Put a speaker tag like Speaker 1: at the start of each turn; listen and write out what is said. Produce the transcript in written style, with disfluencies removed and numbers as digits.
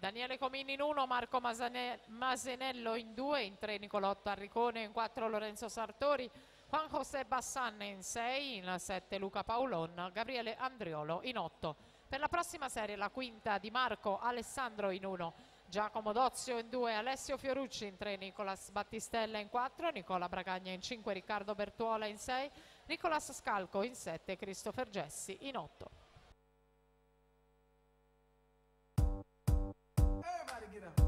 Speaker 1: Daniele Comini in 1, Marco Masenello in 2, in 3 Nicolotto Arricone, in 4 Lorenzo Sartori, Juan José Bassan in 6, in 7 Luca Paolon, Gabriele Andriolo in 8. Per la prossima serie la quinta di Marco Alessandro in 1, Giacomo Dozio in 2, Alessio Fiorucci in 3, Nicolas Battistella in 4, Nicola Bragagna in 5, Riccardo Bertuola in 6, Nicolas Scalco in 7, Christopher Gessi in 8.
Speaker 2: Everybody get up.